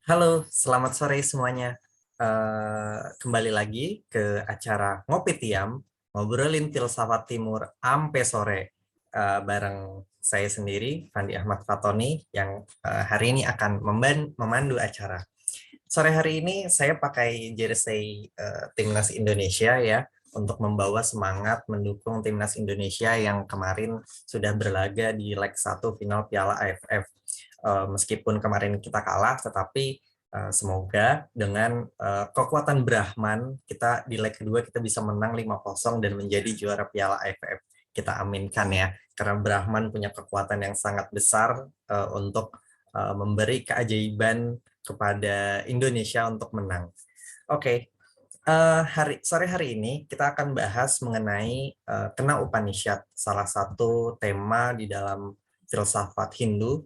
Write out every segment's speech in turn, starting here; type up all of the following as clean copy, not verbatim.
Halo, selamat sore semuanya. Kembali lagi ke acara Ngopi Tiam, ngobrolin filsafat timur ampe sore. Bareng saya sendiri, Fandi Ahmad Fatoni, yang hari ini akan memandu acara. Sore hari ini saya pakai jersey Timnas Indonesia ya, untuk membawa semangat mendukung Timnas Indonesia yang kemarin sudah berlaga di leg 1 final Piala AFF. Meskipun kemarin kita kalah, tetapi semoga dengan kekuatan Brahman, kita di leg kedua kita bisa menang 5-0 dan menjadi juara Piala AFF. Kita aminkan ya, karena Brahman punya kekuatan yang sangat besar untuk memberi keajaiban kepada Indonesia untuk menang. Oke, sore hari ini kita akan bahas mengenai Kena Upanishad, salah satu tema di dalam filsafat Hindu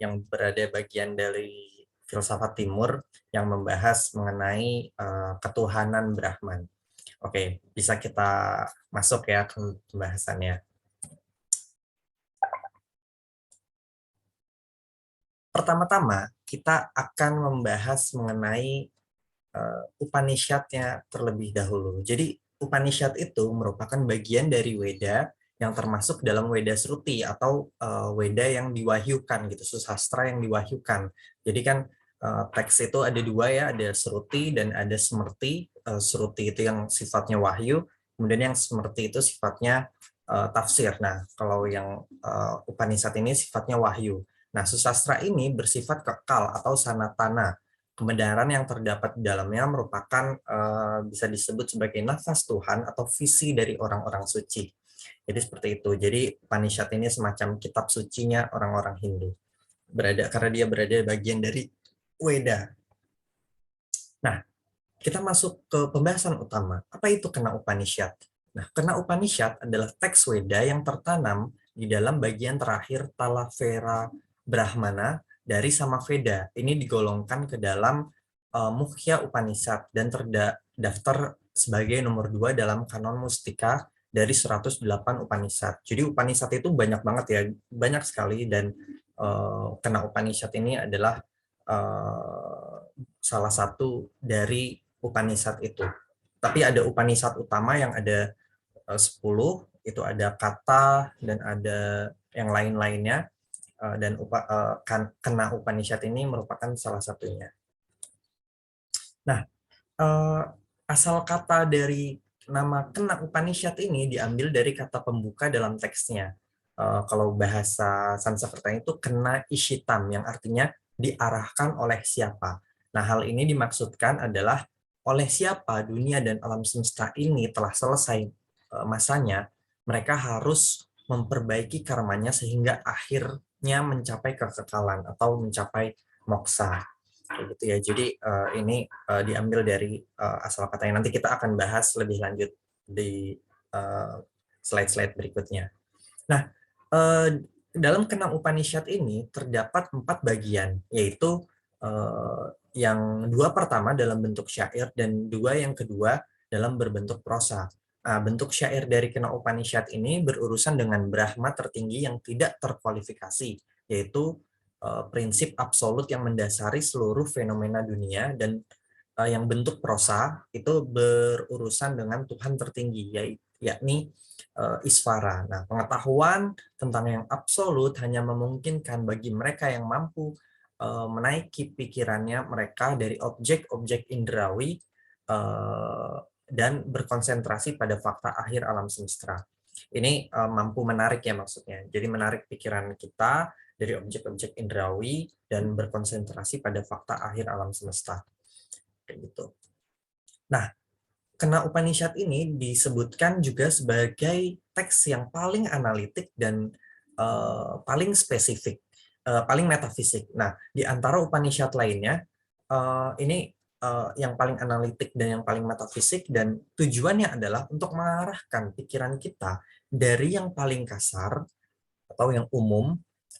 yang berada bagian dari filsafat Timur yang membahas mengenai ketuhanan Brahman. Oke, bisa kita masuk ya ke pembahasannya. Pertama-tama, kita akan membahas mengenai Upanishad-nya terlebih dahulu. Jadi Upanishad itu merupakan bagian dari Weda yang termasuk dalam Weda Sruti atau Weda yang diwahyukan gitu, susastra yang diwahyukan. Jadi kan teks itu ada dua ya, ada Sruti dan ada Smrti. Sruti itu yang sifatnya wahyu, kemudian yang Smrti itu sifatnya tafsir. Nah, kalau yang Upanishad ini sifatnya wahyu. Nah, susastra ini bersifat kekal atau sanatana. Kebenaran yang terdapat di dalamnya merupakan bisa disebut sebagai nafas Tuhan atau visi dari orang-orang suci. Jadi seperti itu. Jadi Upanishad ini semacam kitab sucinya orang-orang Hindu. Karena dia berada bagian dari Weda. Nah, kita masuk ke pembahasan utama. Apa itu Kena Upanishad? Nah, Kena Upanishad adalah teks Weda yang tertanam di dalam bagian terakhir Talavera Brahmana dari Samaveda. Ini digolongkan ke dalam Mukhya Upanishad dan terdaftar sebagai nomor 2 dalam kanon Mustika dari 108 Upanishad. Jadi Upanishad itu banyak banget ya, banyak sekali, dan Kena Upanishad ini adalah salah satu dari Upanishad itu. Tapi ada Upanishad utama yang ada 10, itu ada kata dan ada yang lain-lainnya, dan Kena Upanishad ini merupakan salah satunya. Nah, asal kata dari nama Kena Upanishad ini diambil dari kata pembuka dalam teksnya. Kalau bahasa Sanskerta itu Kena Ishitam, yang artinya diarahkan oleh siapa. Nah, hal ini dimaksudkan adalah oleh siapa dunia dan alam semesta ini telah selesai masanya, mereka harus memperbaiki karmanya sehingga akhirnya mencapai kekekalan atau mencapai moksa. Gitu ya. Jadi ini diambil dari asal katanya. Nanti kita akan bahas lebih lanjut di slide-slide berikutnya. Nah, dalam Kena Upanishad ini terdapat 4 bagian, yaitu yang 2 pertama dalam bentuk syair dan 2 yang kedua dalam berbentuk prosa. Nah, bentuk syair dari Kena Upanishad ini berurusan dengan Brahma tertinggi yang tidak terkualifikasi, yaitu prinsip absolut yang mendasari seluruh fenomena dunia, dan yang bentuk prosa itu berurusan dengan Tuhan tertinggi, yakni Isvara. Nah, pengetahuan tentang yang absolut hanya memungkinkan bagi mereka yang mampu menaiki pikirannya mereka dari objek-objek indrawi dan berkonsentrasi pada fakta akhir alam semesta. Ini mampu menarik ya maksudnya. Jadi menarik pikiran kita dari objek-objek indrawi dan berkonsentrasi pada fakta akhir alam semesta. Kayak gitu. Nah, Kena Upanishad ini disebutkan juga sebagai teks yang paling analitik dan paling spesifik, paling metafisik. Nah, di antara Upanishad lainnya, ini yang paling analitik dan yang paling metafisik, dan tujuannya adalah untuk mengarahkan pikiran kita dari yang paling kasar atau yang umum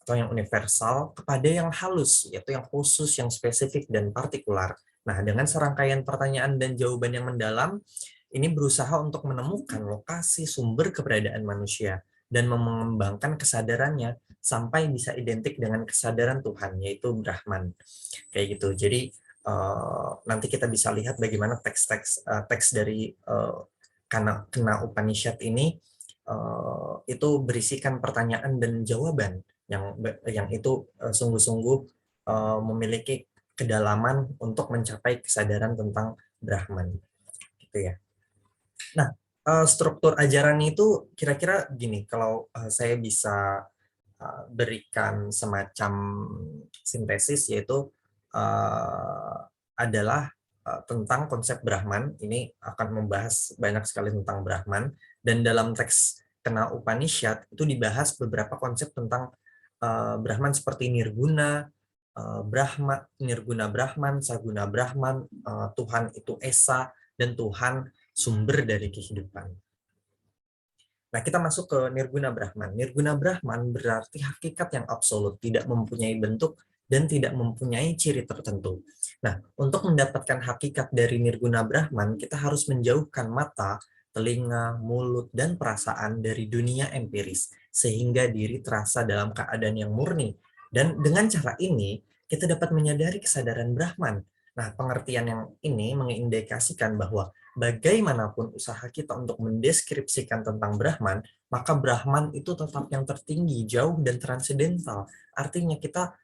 atau yang universal kepada yang halus, yaitu yang khusus, yang spesifik dan partikular. Nah, dengan serangkaian pertanyaan dan jawaban yang mendalam, ini berusaha untuk menemukan lokasi sumber keberadaan manusia. dan mengembangkan kesadarannya sampai bisa identik dengan kesadaran Tuhan, yaitu Brahman. Kayak gitu. Jadi nanti kita bisa lihat bagaimana teks dari Kena Upanishad ini itu berisikan pertanyaan dan jawaban yang itu sungguh-sungguh memiliki kedalaman untuk mencapai kesadaran tentang Brahman, gitu ya. Nah, struktur ajaran itu kira-kira gini, kalau saya bisa berikan semacam sintesis, yaitu adalah tentang konsep Brahman. Ini akan membahas banyak sekali tentang Brahman, dan dalam teks Kena Upanishad itu dibahas beberapa konsep tentang Brahman seperti Nirguna, Nirguna Brahman, Saguna Brahman, Tuhan itu Esa, dan Tuhan sumber dari kehidupan. Nah, kita masuk ke Nirguna Brahman. Nirguna Brahman berarti hakikat yang absolut, tidak mempunyai bentuk dan tidak mempunyai ciri tertentu. Nah, untuk mendapatkan hakikat dari Nirguna Brahman, kita harus menjauhkan mata, telinga, mulut, dan perasaan dari dunia empiris, sehingga diri terasa dalam keadaan yang murni. Dan dengan cara ini, kita dapat menyadari kesadaran Brahman. Nah, pengertian yang ini mengindikasikan bahwa bagaimanapun usaha kita untuk mendeskripsikan tentang Brahman, maka Brahman itu tetap yang tertinggi, jauh dan transendental. Artinya kita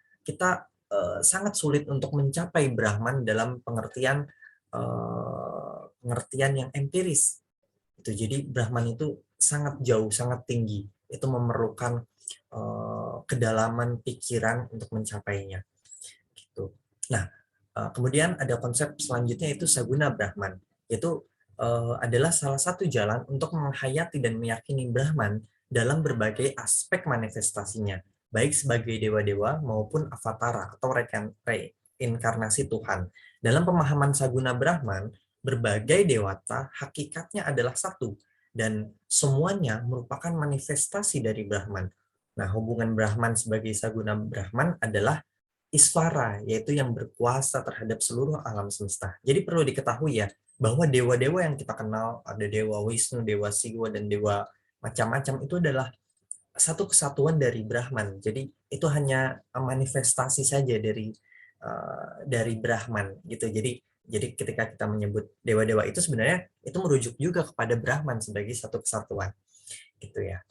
sangat sulit untuk mencapai Brahman dalam pengertian yang empiris. Itu jadi Brahman itu sangat jauh, sangat tinggi. Itu memerlukan kedalaman pikiran untuk mencapainya. Gitu. Nah, kemudian ada konsep selanjutnya, itu Saguna Brahman. Itu adalah salah satu jalan untuk menghayati dan meyakini Brahman dalam berbagai aspek manifestasinya, baik sebagai dewa-dewa maupun avatara atau reinkarnasi Tuhan. Dalam pemahaman Saguna Brahman, berbagai dewata hakikatnya adalah satu, dan semuanya merupakan manifestasi dari Brahman. Nah, hubungan Brahman sebagai Saguna Brahman adalah Isvara, yaitu yang berkuasa terhadap seluruh alam semesta. Jadi perlu diketahui ya, bahwa dewa-dewa yang kita kenal, ada Dewa Wisnu, Dewa Siwa, dan dewa macam-macam, itu adalah satu kesatuan dari Brahman. Jadi itu hanya manifestasi saja dari Brahman gitu. Jadi ketika kita menyebut dewa-dewa itu sebenarnya itu merujuk juga kepada Brahman sebagai satu kesatuan gitu ya.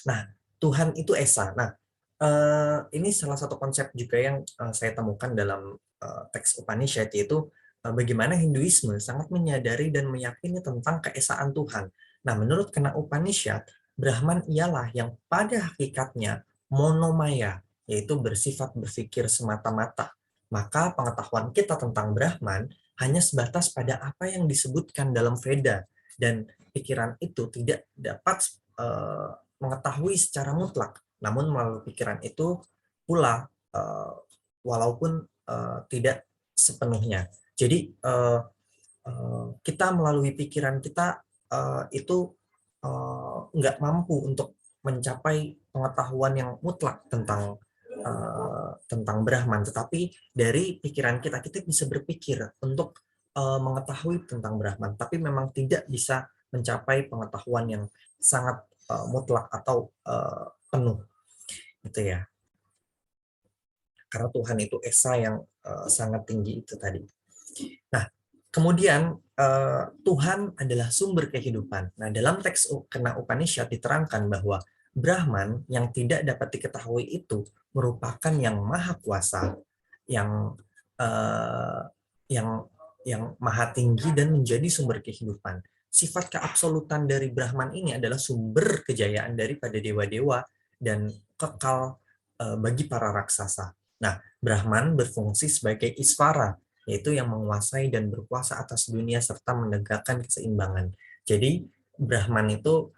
Nah, Tuhan itu Esa. Nah, ini salah satu konsep juga yang saya temukan dalam teks Upanishad, yaitu bagaimana Hinduisme sangat menyadari dan meyakini tentang keesaan Tuhan. Nah, menurut Kena Upanishad, Brahman ialah yang pada hakikatnya monomaya, yaitu bersifat berpikir semata-mata. Maka pengetahuan kita tentang Brahman hanya sebatas pada apa yang disebutkan dalam Veda, dan pikiran itu tidak dapat mengetahui secara mutlak. Namun melalui pikiran itu pula, walaupun tidak sepenuhnya. Jadi kita melalui pikiran kita itu nggak mampu untuk mencapai pengetahuan yang mutlak tentang Brahman. Tetapi dari pikiran kita bisa berpikir untuk mengetahui tentang Brahman, tapi memang tidak bisa mencapai pengetahuan yang sangat mutlak atau penuh, gitu ya. Karena Tuhan itu Esa yang sangat tinggi itu tadi. Nah, kemudian Tuhan adalah sumber kehidupan. Nah, dalam teks Kena Upanishad diterangkan bahwa Brahman yang tidak dapat diketahui itu merupakan yang maha kuasa, yang eh, yang maha tinggi dan menjadi sumber kehidupan. Sifat keabsolutan dari Brahman ini adalah sumber kejayaan daripada dewa-dewa dan kekal bagi para raksasa. Nah, Brahman berfungsi sebagai Isvara, yaitu yang menguasai dan berkuasa atas dunia serta menegakkan keseimbangan. Jadi Brahman itu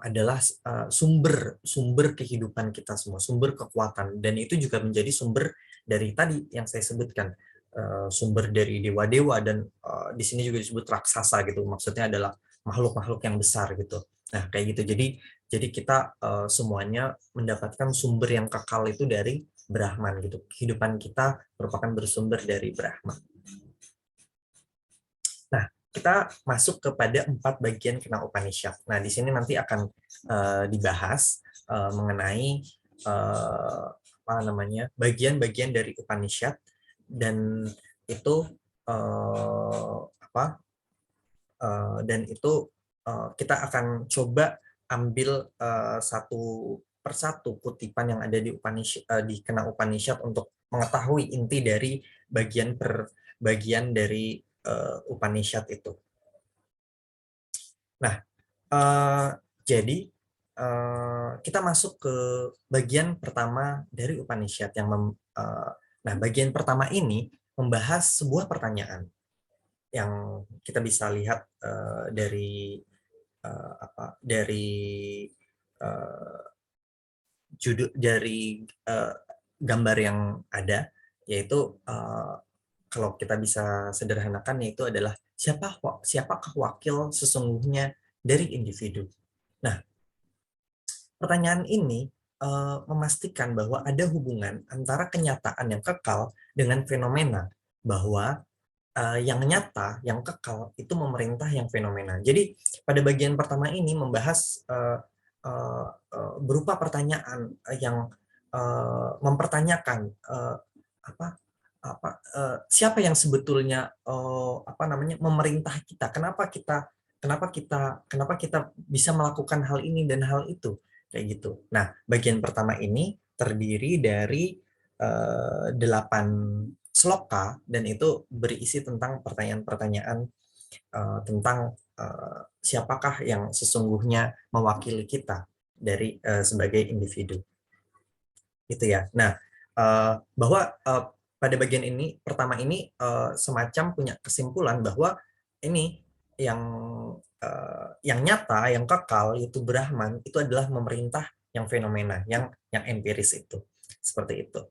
adalah sumber kehidupan kita semua, sumber kekuatan, dan itu juga menjadi sumber dari tadi yang saya sebutkan, sumber dari dewa-dewa, dan di sini juga disebut raksasa gitu. Maksudnya adalah makhluk-makhluk yang besar gitu. Nah, kayak gitu. Jadi kita semuanya mendapatkan sumber yang kekal itu dari Brahman gitu. Kehidupan kita merupakan bersumber dari Brahman. Nah, kita masuk kepada 4 bagian Kena Upanishad. Nah, di sini nanti akan dibahas mengenai apa namanya, bagian-bagian dari Upanishad, dan itu kita akan coba ambil satu persatu kutipan yang ada di Upanishad, di Kena Upanishad, untuk mengetahui inti dari bagian per bagian dari Upanishad itu. Nah, jadi kita masuk ke bagian pertama dari Upanishad nah, bagian pertama ini membahas sebuah pertanyaan yang kita bisa lihat dari gambar yang ada, yaitu kalau kita bisa sederhanakan, yaitu adalah siapakah wakil sesungguhnya dari individu. Nah, pertanyaan ini memastikan bahwa ada hubungan antara kenyataan yang kekal dengan fenomena, bahwa yang nyata, yang kekal, itu memerintah yang fenomena. Jadi pada bagian pertama ini membahas berupa pertanyaan yang mempertanyakan siapa yang sebetulnya memerintah kita, kenapa kita bisa melakukan hal ini dan hal itu, kayak gitu. Nah, bagian pertama ini terdiri dari 8 sloka, dan itu berisi tentang pertanyaan-pertanyaan tentang siapakah yang sesungguhnya mewakili kita dari sebagai individu. Gitu ya. Nah, bahwa pada bagian ini pertama ini semacam punya kesimpulan bahwa ini yang nyata, yang kekal, yaitu Brahman, itu adalah memerintah yang fenomena, yang empiris itu. Seperti itu.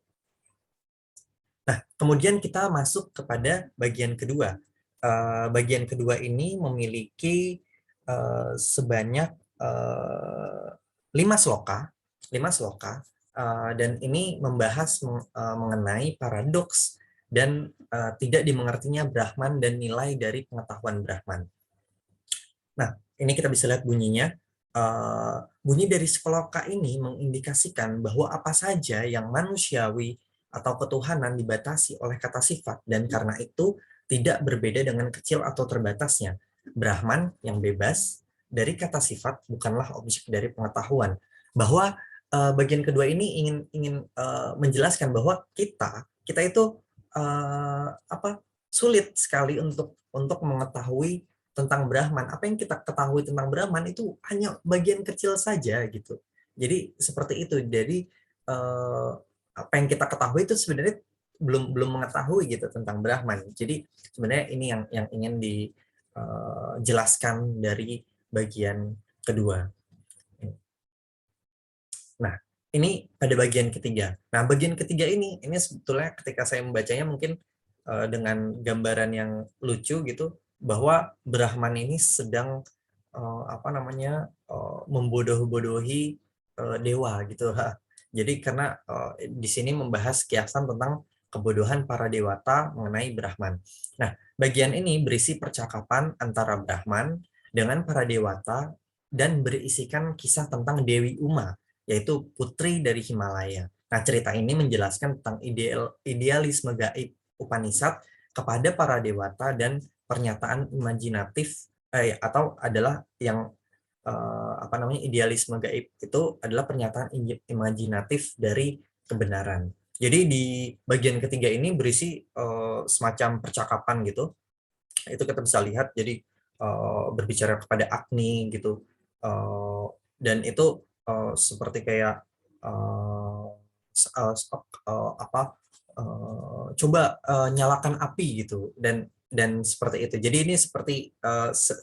Nah, kemudian kita masuk kepada bagian kedua. Bagian kedua ini memiliki sebanyak 5 sloka, dan ini membahas mengenai paradoks dan tidak dimengertinya Brahman dan nilai dari pengetahuan Brahman. Nah, ini kita bisa lihat bunyinya. Bunyi dari sloka ini mengindikasikan bahwa apa saja yang manusiawi atau ketuhanan dibatasi oleh kata sifat, dan karena itu tidak berbeda dengan kecil atau terbatasnya. Brahman yang bebas dari kata sifat bukanlah objek dari pengetahuan. Bahwa bagian kedua ini ingin menjelaskan bahwa kita itu sulit sekali untuk mengetahui tentang Brahman. Apa yang kita ketahui tentang Brahman itu hanya bagian kecil saja gitu. Jadi seperti itu. Jadi apa yang kita ketahui itu sebenarnya belum mengetahui gitu tentang Brahman. Jadi sebenarnya ini yang ingin dijelaskan dari bagian kedua. Nah, ini pada bagian ketiga. Nah, bagian ketiga ini sebetulnya ketika saya membacanya mungkin dengan gambaran yang lucu gitu, bahwa Brahman ini sedang membodoh-bodohi dewa gitu. Jadi karena di sini membahas kiasan tentang kebodohan para dewata mengenai Brahman. Nah, bagian ini berisi percakapan antara Brahman dengan para dewata dan berisikan kisah tentang Dewi Uma, yaitu putri dari Himalaya. Nah, cerita ini menjelaskan tentang idealisme gaib Upanishad kepada para dewata dan pernyataan imajinatif atau adalah yang idealisme gaib itu adalah pernyataan imajinatif dari kebenaran. Jadi di bagian ketiga ini berisi semacam percakapan gitu. Itu kita bisa lihat, jadi berbicara kepada Agni gitu. Dan itu seperti kayak coba nyalakan api gitu, dan seperti itu. Jadi ini seperti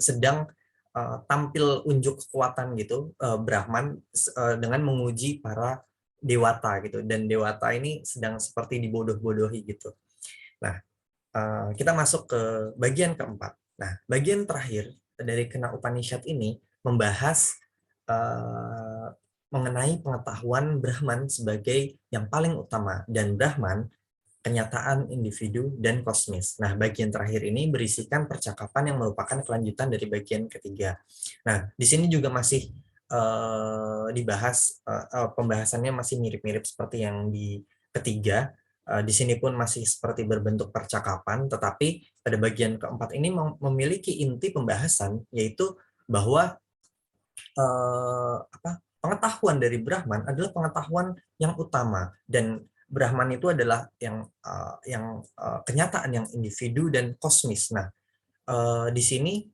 sedang tampil unjuk kekuatan gitu, Brahman dengan menguji para dewata gitu, dan dewata ini sedang seperti dibodoh-bodohi gitu. Nah, kita masuk ke bagian keempat. Nah, bagian terakhir dari Kena Upanishad ini membahas mengenai pengetahuan Brahman sebagai yang paling utama, dan Brahman kenyataan individu dan kosmis. Nah, bagian terakhir ini berisikan percakapan yang merupakan kelanjutan dari bagian ketiga. Nah, di sini juga masih dibahas, pembahasannya masih mirip-mirip seperti yang di ketiga. Di sini pun masih seperti berbentuk percakapan, tetapi pada bagian keempat ini memiliki inti pembahasan, yaitu bahwa pengetahuan dari Brahman adalah pengetahuan yang utama, dan Brahman itu adalah yang kenyataan yang individu dan kosmis. Nah, di sini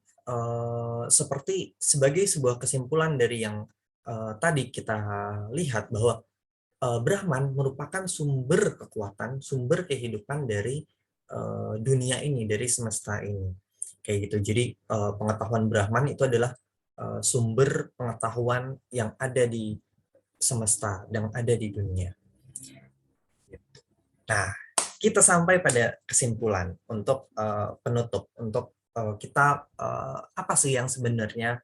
seperti sebagai sebuah kesimpulan dari yang tadi kita lihat bahwa Brahman merupakan sumber kekuatan, sumber kehidupan dari dunia ini, dari semesta ini. Kayak gitu. Jadi pengetahuan Brahman itu adalah sumber pengetahuan yang ada di semesta, yang ada di dunia. Nah, kita sampai pada kesimpulan untuk penutup, untuk kita apa sih yang sebenarnya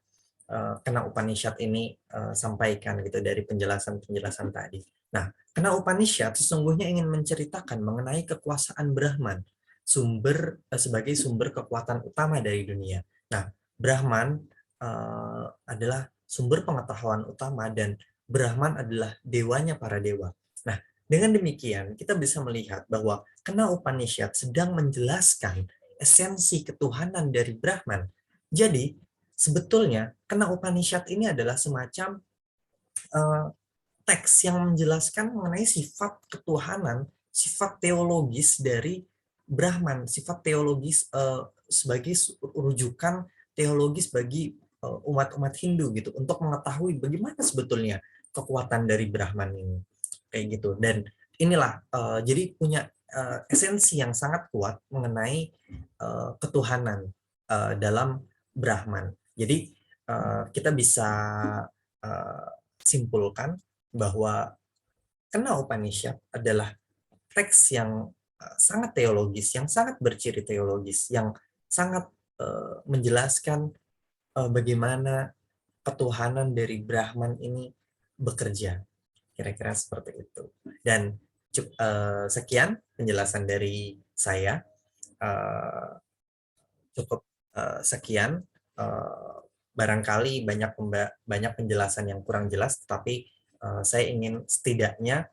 Kena Upanishad ini sampaikan gitu dari penjelasan-penjelasan tadi. Nah, Kena Upanishad sesungguhnya ingin menceritakan mengenai kekuasaan Brahman sebagai sumber kekuatan utama dari dunia. Nah, Brahman adalah sumber pengetahuan utama dan Brahman adalah dewanya para dewa. Nah, dengan demikian kita bisa melihat bahwa Kena Upanishad sedang menjelaskan esensi ketuhanan dari Brahman. Jadi, sebetulnya Kena Upanishad ini adalah semacam teks yang menjelaskan mengenai sifat ketuhanan, sifat teologis dari Brahman, sifat teologis sebagai rujukan teologis bagi umat-umat Hindu gitu, untuk mengetahui bagaimana sebetulnya kekuatan dari Brahman ini, kayak gitu. Dan inilah jadi punya esensi yang sangat kuat mengenai ketuhanan dalam Brahman. Jadi kita bisa simpulkan bahwa Kena Upanishad adalah teks yang sangat teologis, yang sangat berciri teologis, yang sangat menjelaskan bagaimana ketuhanan dari Brahman ini bekerja. Kira-kira seperti itu. Dan sekian penjelasan dari saya. Cukup sekian. Barangkali banyak penjelasan yang kurang jelas, tetapi saya ingin setidaknya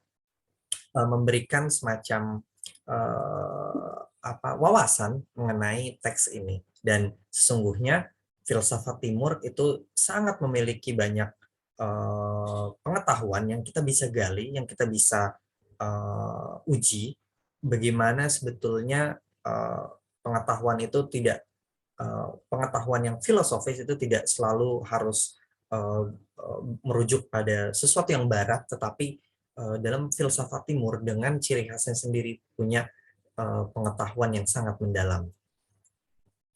memberikan semacam wawasan mengenai teks ini. Dan sesungguhnya filsafat Timur itu sangat memiliki banyak pengetahuan yang kita bisa gali, yang kita bisa uji, bagaimana sebetulnya pengetahuan itu tidak pengetahuan yang filosofis itu tidak selalu harus merujuk pada sesuatu yang barat, tetapi dalam filsafat Timur dengan ciri khasnya sendiri punya pengetahuan yang sangat mendalam.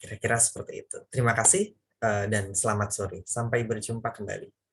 Kira-kira seperti itu. Terima kasih dan selamat sore. Sampai berjumpa kembali.